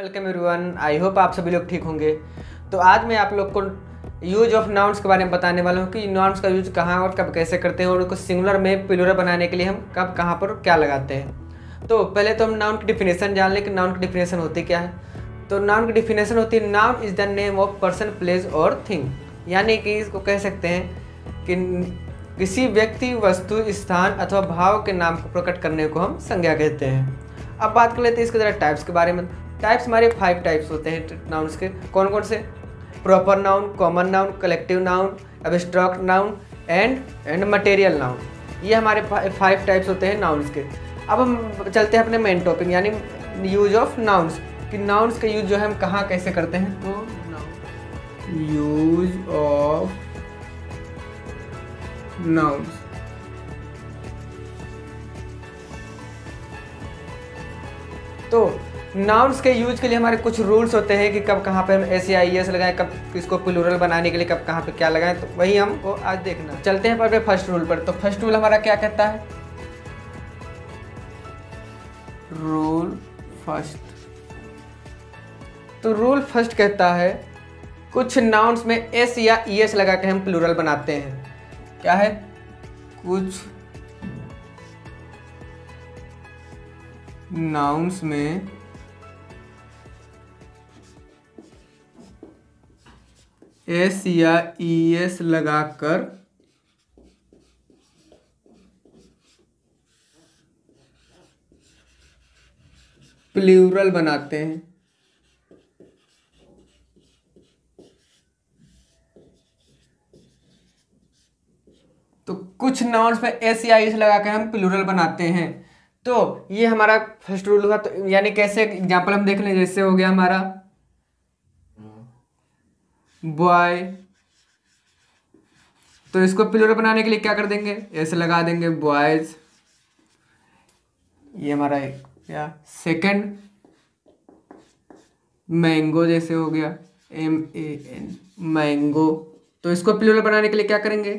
Welcome everyone. I hope आप सभी लोग ठीक होंगे। तो आज मैं आप लोग को यूज ऑफ नाउन्स के बारे में बताने वाला हूँ कि नाउन्स का यूज कहाँ और कब कैसे करते हैं और उनको सिंगुलर में प्लूरल बनाने के लिए हम कब कहाँ पर क्या लगाते हैं। तो पहले तो हम नाउन की डिफिनेशन जान लें कि नाउन की डिफिनेशन होती क्या है। तो नाउन की डिफिनेशन होती है noun is the name of person place और थिंग, यानी कि इसको कह सकते हैं कि किसी व्यक्ति वस्तु स्थान अथवा भाव के नाम को प्रकट करने को हम संज्ञा कहते हैं। अब बात कर लेते हैं इसके ज़रा टाइप्स के बारे में। टाइप्स हमारे 5 टाइप्स होते हैं नाउन्स के। कौन कौन से? Proper noun, common noun, collective noun, abstract noun and material noun. ये हमारे 5 टाइप्स होते हैं नाउन्स के। अब हम चलते हैं अपने मेन टॉपिक यानी यूज ऑफ नाउन्स कि नाउन्स का यूज जो है हम कहाँ कैसे करते हैं। तो यूज ऑफ नाउन्स, तो नाउन्स के यूज के लिए हमारे कुछ रूल्स होते हैं कि कब कहाँ पे हम एस या एस लगाएं, कब किसको प्लूरल बनाने के लिए कब कहाँ पे क्या लगाएं। तो वही हमको आज देखना। चलते हैं पर फर्स्ट रूल पर। तो फर्स्ट रूल हमारा क्या कहता है? Rule first. तो रूल फर्स्ट कहता है कुछ नाउन्स में एस या एस लगा के हम प्लूरल बनाते हैं। क्या है? कुछ नाउन्स में एस या एस लगाकर प्लूरल बनाते हैं। तो कुछ नाउन्स में एस या एस लगाकर हम प्लूरल बनाते हैं। तो ये हमारा फर्स्ट रूल हुआ। तो यानी कैसे एग्जांपल हम देख लें, जैसे हो गया हमारा बॉय, तो इसको प्लूरल बनाने के लिए क्या कर देंगे? एस लगा देंगे, बॉयज। ये हमारा एक क्या सेकंड मैंगो, जैसे हो गया MAN मैंगो, तो इसको प्लूरल बनाने के लिए क्या करेंगे?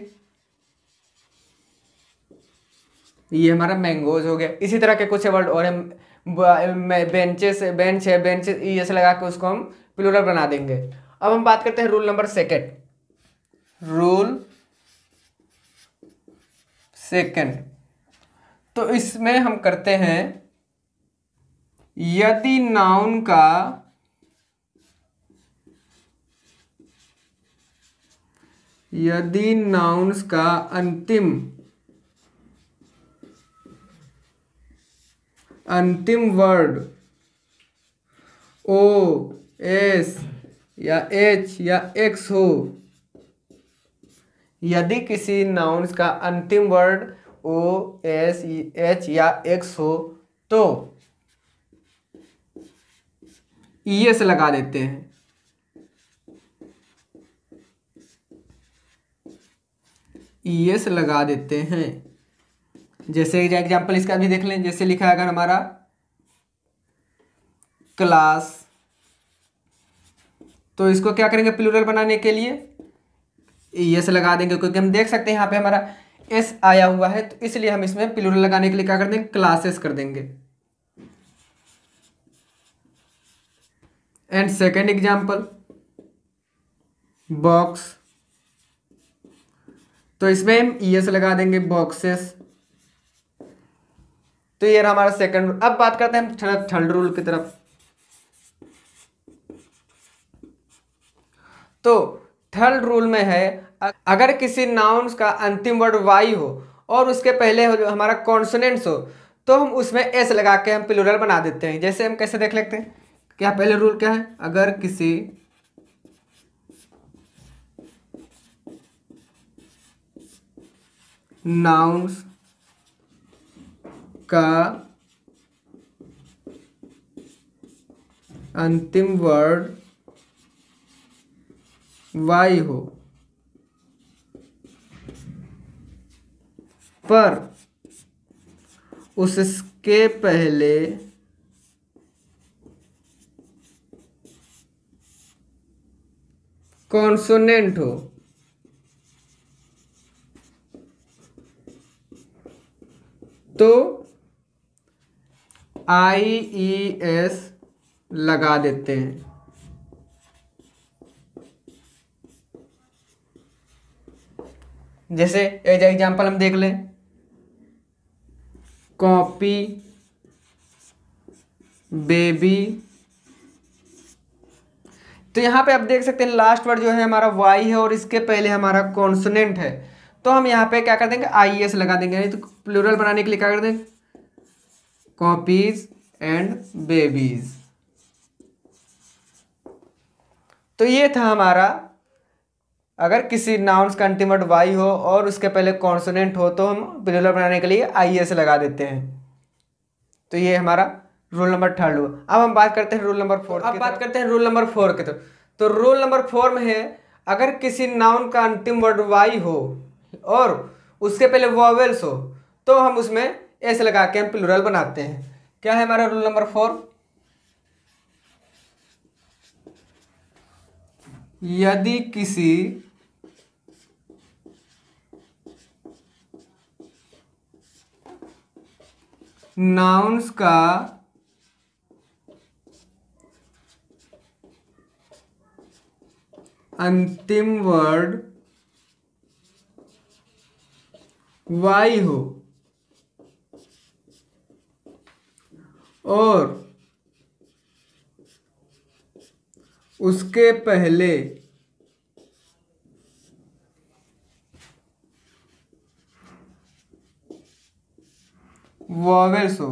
ये हमारा मैंगोज हो गया। इसी तरह के कुछ वर्ड और हम बेंचेस, बेंच है, बेंचेस एस लगा के उसको हम प्लूरल बना देंगे। अब हम बात करते हैं rule number second. Rule second, तो इसमें हम करते हैं यदि नाउन्स का अंतिम वर्ड ओ एस या एच या एक्स हो, यदि किसी नाउन्स का अंतिम वर्ड ओ एस एच या एक्स हो तो ईएस लगा देते हैं। ईएस लगा देते हैं। जैसे एग्जाम्पल इसका भी देख लें। जैसे लिखा है अगर हमारा क्लास, तो इसको क्या करेंगे प्लूरल बनाने के लिए? एस लगा देंगे, क्योंकि हम देख सकते हैं यहाँ पे हमारा एस आया हुआ है, तो इसलिए हम इसमें प्लूरल लगाने के लिए क्या कर देंगे? क्लासेस कर देंगे। एंड सेकेंड एग्जाम्पल बॉक्स, तो इसमें हम एस लगा देंगे, बॉक्सेस। तो ये रहा हमारा सेकंड। अब बात करते हैं हम थर्ड रूल की तरफ। तो थर्ड रूल में है अगर किसी नाउन्स का अंतिम वर्ड वाई हो और उसके पहले हो जो हमारा कॉन्सोनेंट्स हो, तो हम उसमें एस लगा के हम प्लूरल बना देते हैं। जैसे हम कैसे देख लेते हैं। क्या पहले रूल क्या है? अगर किसी नाउन्स का अंतिम वर्ड वाई हो पर उसके पहले कॉन्सोनेंट हो, तो IES लगा देते हैं। जैसे एज एग्जाम्पल हम देख लें, कॉपी बेबी। तो यहाँ पे आप देख सकते हैं लास्ट वर्ड जो है हमारा वाई है और इसके पहले हमारा कॉन्सोनेंट है, तो हम यहाँ पे क्या कर देंगे, आई एस लगा देंगे। नहीं तो प्लूरल बनाने के लिए क्या कर देंगे, कॉपीज एंड बेबीज। तो ये था हमारा, अगर किसी नाउन्स का अंतिम वर्ड वाई हो और उसके पहले कॉन्सोनेंट हो तो हम प्लूरल बनाने के लिए आई एस लगा देते हैं। तो ये हमारा रूल नंबर 3 हुआ। अब हम बात करते हैं रूल नंबर 4 अब बात करते हैं रूल नंबर 4 की। तो रूल नंबर 4 में है, अगर किसी नाउन का अंतिम वर्ड वाई हो और उसके पहले वॉवेल्स हो तो हम उसमें एस लगा के हम प्लूरल बनाते हैं। क्या है हमारा रूल नंबर 4? यदि किसी नाउन्स का अंतिम वर्ड वाई हो और उसके पहले वॉवेल्स हो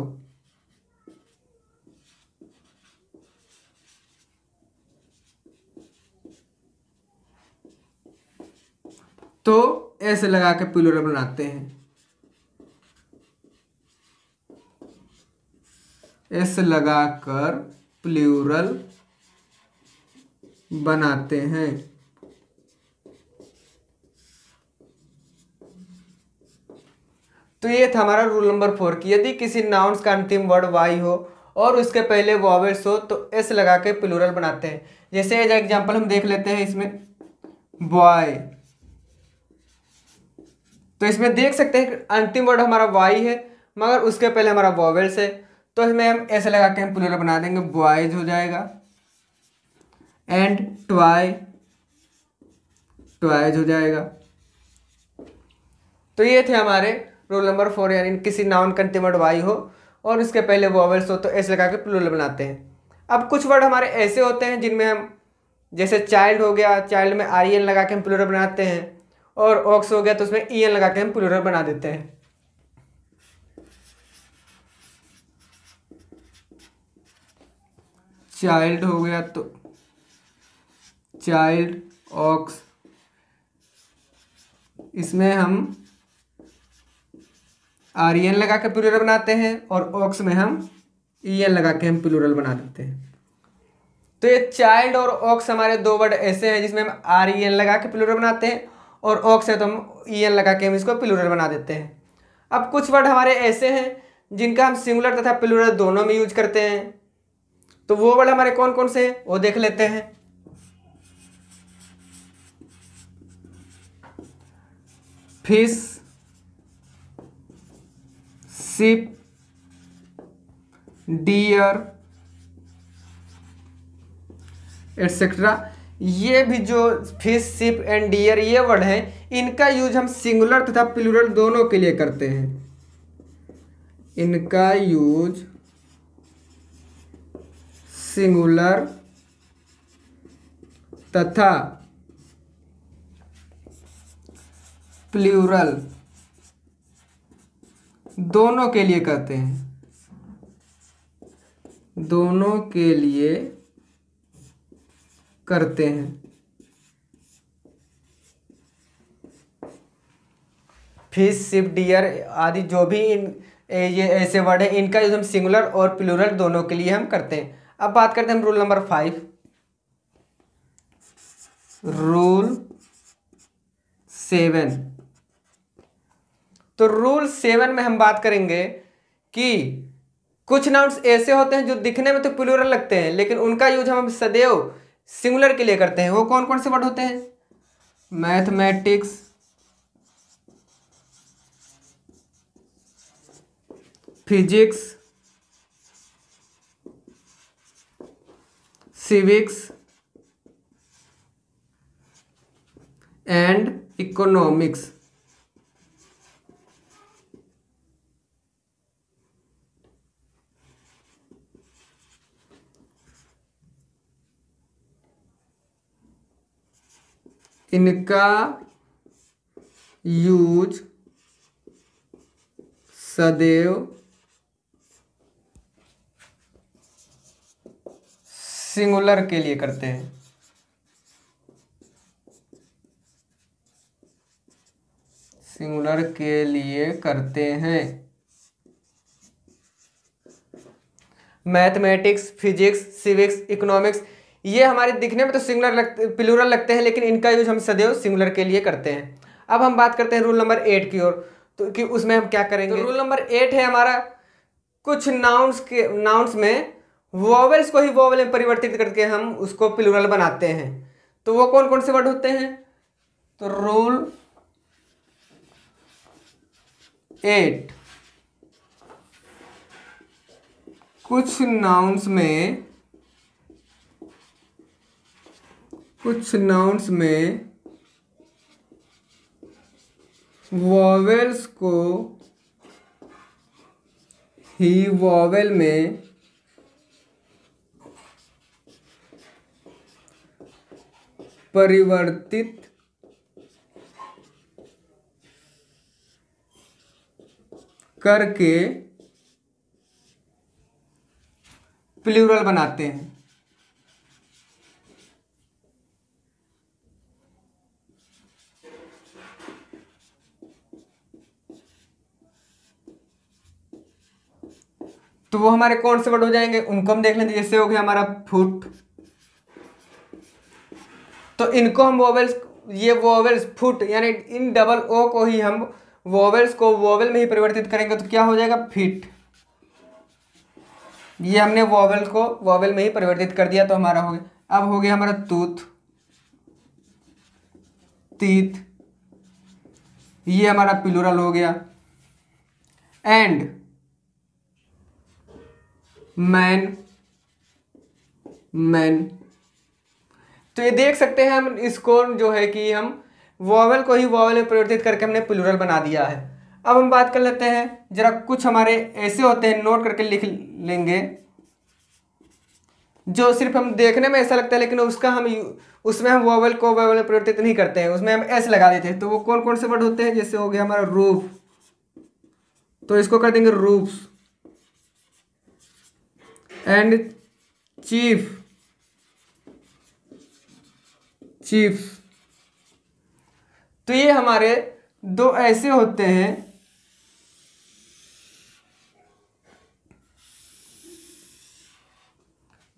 तो ऐसे लगा के प्लूरल बनाते हैं। एस लगाकर प्लूरल बनाते हैं। तो ये था हमारा रूल नंबर 4 की यदि किसी नाउन्स का अंतिम वर्ड वाई हो और उसके पहले वॉवेल्स हो तो एस लगा के प्लूरल बनाते हैं। जैसे एज एग्जाम्पल हम देख लेते हैं इसमें, बॉय। तो इसमें देख सकते हैं अंतिम वर्ड हमारा वाई है मगर उसके पहले हमारा वॉवेल्स है, तो इसमें हम ऐसे लगा के हम प्लूरल बना देंगे, बॉयज हो जाएगा। एंड ट्वाई, ट्वाइज हो जाएगा। तो ये थे हमारे रूल नंबर 4, यानी किसी नाउन का अंतिम वर्ड वाई हो और उसके पहले वॉवेल्स हो तो ऐसे लगा के प्लूरल बनाते हैं। अब कुछ वर्ड हमारे ऐसे होते हैं जिनमें हम, जैसे चाइल्ड हो गया, चाइल्ड में आई एन लगा के हम प्लूरल बनाते हैं, और ऑक्स हो गया तो उसमें ई एन लगा के हम प्लूरल बना देते हैं। चाइल्ड हो गया तो चाइल्ड, ऑक्स, इसमें हम आर एन लगा के प्लूरल बनाते हैं और ऑक्स में हम ई एन लगा के हम प्लूरल बना देते हैं। तो ये चाइल्ड और ऑक्स हमारे दो वर्ड ऐसे हैं जिसमें हम आर ई एन लगा के प्लूरल बनाते हैं और ऑक्स है तो हम ई एन लगा के हम इसको प्लूरल बना देते हैं। अब कुछ वर्ड हमारे ऐसे हैं जिनका हम सिंगुलर तथा प्लूरल दोनों में यूज करते हैं, तो वो वर्ड हमारे कौन कौन से हैं वो देख लेते हैं। Fish, sheep, deer etcetera. ये भी जो फिश, शिप एंड डियर ये वर्ड हैं इनका यूज हम सिंगुलर तथा प्लूरल दोनों के लिए करते हैं। इनका यूज सिंगुलर तथा प्लूरल दोनों के लिए करते हैं, दोनों के लिए करते हैं। फिश, शिप, डियर आदि जो भी ये ऐसे वर्ड है इनका यूज हम सिंगुलर और प्लूरल दोनों के लिए हम करते हैं। अब बात करते हैं हम रूल नंबर 5। रूल 7। तो रूल 7 में हम बात करेंगे कि कुछ नाउन्स ऐसे होते हैं जो दिखने में तो प्लूरल लगते हैं लेकिन उनका यूज हम सदैव सिंगुलर के लिए करते हैं। वो कौन कौन से वर्ड होते हैं? Mathematics, physics, civics and economics. इनका यूज सदैव सिंगुलर के लिए करते हैं। सिंगुलर के लिए करते हैं। मैथमेटिक्स, फिजिक्स, सिविक्स, इकोनॉमिक्स ये हमारे दिखने में तो सिंगुलर लगते, प्लूरल लगते हैं, लेकिन इनका यूज हम सदैव सिंगुलर के लिए करते हैं। अब हम बात करते हैं रूल नंबर 8 की ओर, तो कि उसमें हम क्या करेंगे। तो रूल नंबर 8 है हमारा, कुछ नाउन्स में वोवेल्स को ही वोवेल में परिवर्तित करके हम उसको प्लूरल बनाते हैं। तो वो कौन कौन से वर्ड होते हैं। तो रूल 8, कुछ नाउन्स में वोवेल्स को ही वोवेल में परिवर्तित करके प्लूरल बनाते हैं। तो वो हमारे कौन से वर्ड हो जाएंगे, उनको हम देख लेंगे। जैसे हो गया हमारा फुट, तो इनको हम वोवेल्स, ये वोवेल्स फुट यानी इन डबल ओ को ही हम वोवेल्स को वोवेल में ही परिवर्तित करेंगे, तो क्या हो जाएगा फिट। ये हमने वोवेल को वोवेल में ही परिवर्तित कर दिया, तो हमारा हो गया। अब हो गया हमारा टूथ, टीथ, ये हमारा प्लूरल हो गया। And, man, man. तो ये देख सकते हैं हम इसको जो है कि हम वोवेल को ही वोवेल में परिवर्तित करके हमने प्लूरल बना दिया है। अब हम बात कर लेते हैं जरा, कुछ हमारे ऐसे होते हैं, नोट करके लिख लेंगे, जो सिर्फ हम देखने में ऐसा लगता है लेकिन उसमें हम वोवेल को वोवेल में परिवर्तित नहीं करते हैं, उसमें हम एस लगा देते हैं। तो वो कौन कौन से वर्ड होते हैं। जैसे हो गया हमारा रूफ, तो इसको कर देंगे रूफ्स। And chief, chiefs. तो ये हमारे दो ऐसे होते हैं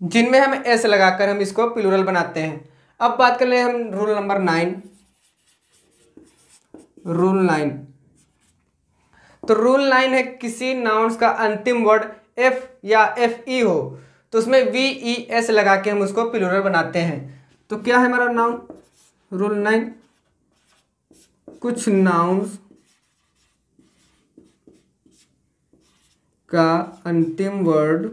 जिनमें हम एस लगाकर हम इसको प्लूरल बनाते हैं। अब बात कर ले हम रूल नंबर 9। रूल 9, तो रूल 9 है, किसी नाउन्स का अंतिम वर्ड एफ या एफ ई हो तो उसमें वी ई एस लगा के हम उसको प्लूरल बनाते हैं। तो क्या है हमारा नाउन, रूल 9, कुछ नाउन्स का अंतिम वर्ड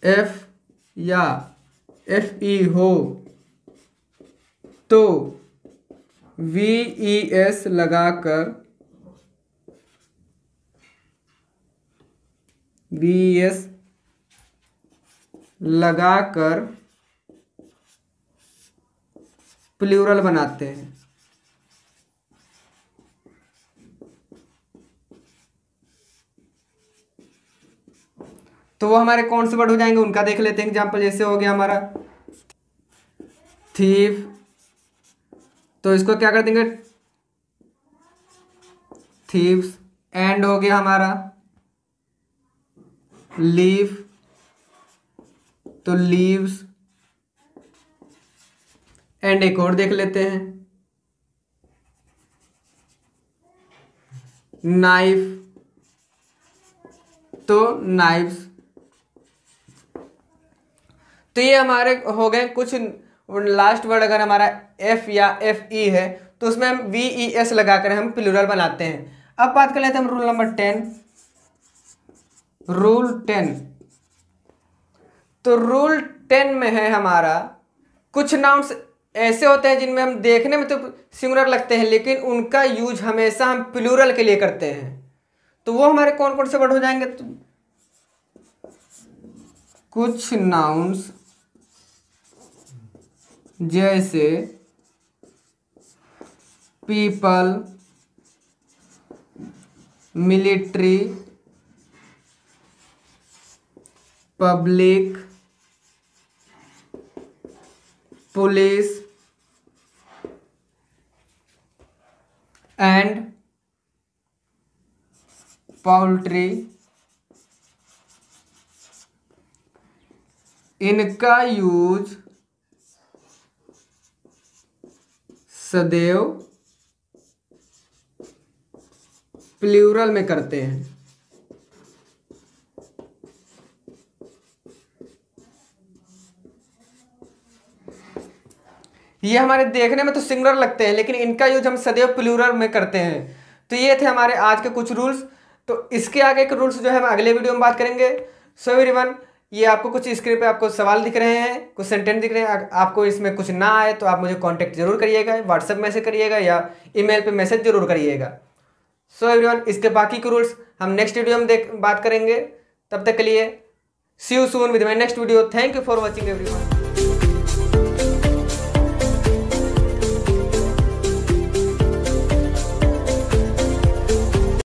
एफ या एफ ई हो तो वी ई एस लगाकर प्लूरल बनाते हैं। तो वो हमारे कौन से वर्ड हो जाएंगे उनका देख लेते हैं। एग्जाम्पल जैसे हो गया हमारा थीफ, तो इसको क्या कर देंगे थीव्स। एंड हो गया हमारा लीव, तो लीव्स। एंड एक और देख लेते हैं नाइफ, तो नाइफ्स। तो ये हमारे हो गए कुछ लास्ट वर्ड। अगर हमारा एफ या एफ ई है तो उसमें हम वी ई एस लगाकर हम प्लूरल बनाते हैं। अब बात कर लेते हैं हम रूल नंबर 10। रूल 10, तो रूल 10 में है हमारा, कुछ नाउन्स ऐसे होते हैं जिनमें हम देखने में तो सिंगुलर लगते हैं लेकिन उनका यूज हमेशा हम प्लूरल के लिए करते हैं। तो वो हमारे कौन कौन से वर्ड हो जाएंगे? तो कुछ नाउन्स जैसे people, military, public, police and poultry, इनका यूज सदैव प्लूरल में करते हैं। ये हमारे देखने में तो सिंगुलर लगते हैं लेकिन इनका यूज हम सदैव प्लूरल में करते हैं। तो ये थे हमारे आज के कुछ रूल्स। तो इसके आगे के रूल्स जो है हम अगले वीडियो में बात करेंगे। सो एवरीवन, ये आपको कुछ स्क्रीन पे आपको सवाल दिख रहे हैं, कुछ सेंटेंस दिख रहे हैं। आपको इसमें कुछ ना आए तो आप मुझे कांटेक्ट जरूर करिएगा, व्हाट्सएप मैसेज करिएगा या ईमेल पे मैसेज जरूर करिएगा। सो एवरीवन, इसके बाकी के रूल्स हम नेक्स्ट वीडियो में बात करेंगे। तब तक के लिए see you soon with my next video. Thank you for watching everyone.